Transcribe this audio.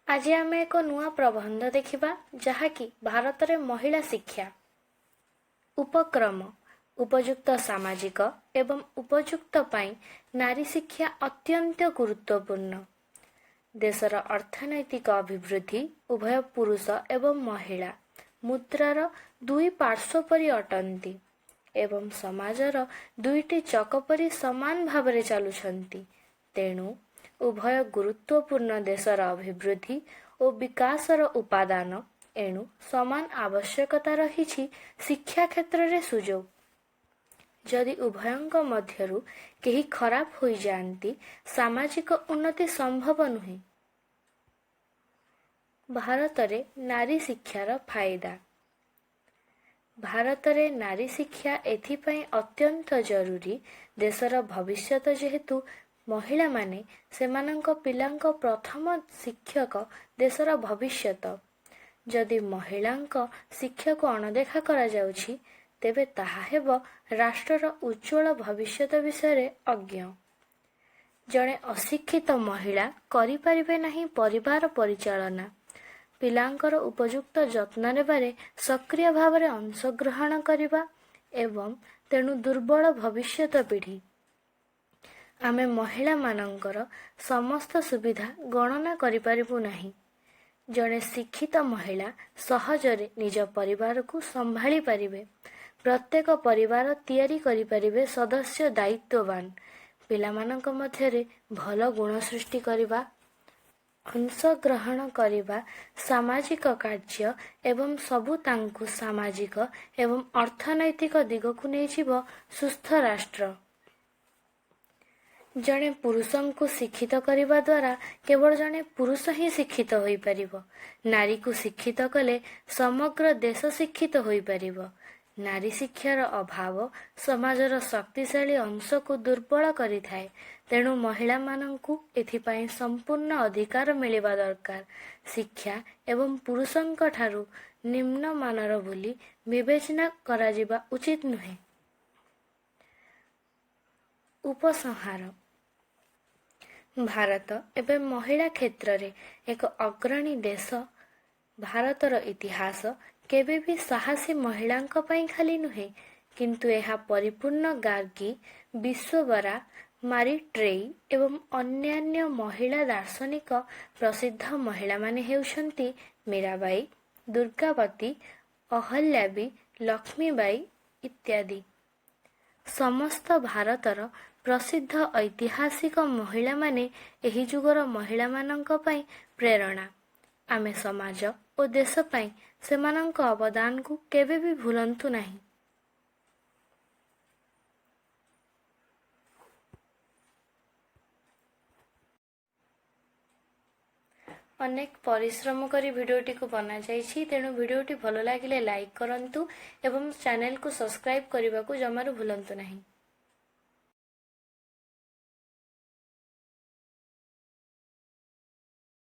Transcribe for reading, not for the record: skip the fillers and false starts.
आज आम एक नुआ प्रबंध देखा जहाँकि भारत में महिला शिक्षा उपक्रम उपयुक्त सामाजिक एवं उपयुक्त पाई नारी शिक्षा अत्यंत गुरुत्वपूर्ण। देशर अर्थनैतिक अभिवृद्धि उभय पुरुष एवं महिला मुद्रार दुई पार्श्व परि अटंती एवं समाजर दुईटी चक परि समान भावरे चलुछंती। तेणु उभय गुरुत्वपूर्ण देशर अभिवृद्धि और विकासर उपादान। एणु समान आवश्यकता रही शिक्षा क्षेत्र में सुजोग। जदि उभयंक मध्यरु केही खराब हो जाती सामाजिक उन्नति संभव नुहे। भारत रे नारी शिक्षार फायदा। भारत रे नारी शिक्षा एथिपाई अत्यंत जरूरी। देशर भविष्यत जेहेतु महिला माने सेमानंक पिलांक प्रथम शिक्षक देशर भविष्यत। जदि महिलांक शिक्षा को अणदेखा करा जाउछि तेबे ताहा हेबो राष्ट्रर उज्ज्वल भविष्यत विषय अज्ञ। जड़े अशिक्षित महिला करि परिबे नाही परिवार परिचालना, पिलांकर उपयुक्त जत्न नेबारे सक्रिय भाव में अंशग्रहण करिबा एवं तेणु दुर्बल भविष्यत पीढ़ी। आमे महिला मानंकर समस्त सुविधा गणना करि परिबु नाही। जड़े शिक्षित महिला सहजरे निज परिवार को संभाली पारिबे। प्रत्येक परिवार तैयारी करि परिबे सदस्य दायित्ववान। पिलामानंक मध्यरे भल गुण सृष्टि करिबा, अंशग्रहण करिबा, सामाजिक कार्य एवं सबु तांकु सामाजिक एवं अर्थनैतिक दिग को नै जीव सुस्थ राष्ट्र। जड़े पुरुषों को शिक्षित करने द्वारा केवल जड़े पुरुष ही शिक्षित हो पारिबो। नारी को शिक्षित कले समग्र देश शिक्षित हो पारिबो। नारी शिक्षार अभाव समाजर शक्तिशाली अंश को दुर्बल करि थाए। तेणु महिला मानंकु एथिपाई संपूर्ण अधिकार मिलिबा दरकार। शिक्षा एवं पुरुषों ठारू निम्न मानर बोली विवेचना करा जिबा उचित नुहे। उपसंहार। भारत एवं महिला क्षेत्र रे एक अग्रणी देश। भारतर इतिहास केबे भी साहसी महिलांक पई खाली नुहे, किंतु यह परिपूर्ण गार्गी, विश्वबरा, मारी ट्रेई एवं अन्यान्य महिला दार्शनिक प्रसिद्ध महिला माने हेउछंती मीराबाई, दुर्गावती, अहल्याबी, लक्ष्मीबाई इत्यादि। समस्त भारतर प्रसिद्ध ऐतिहासिक महिला माने एही जुगर महिला मानंक पई प्रेरणा। आमे समाज और देश पई सेमानंक अवदान को केबे भी भूलंतु नहीं। अनेक परिश्रम करी भिडियोटी को बना जाइछि। तेणु भिडियोटी भल लागिले लाइक करंतु एवं चैनल को सब्सक्राइब करने को जमारू भूलंतु नहीं।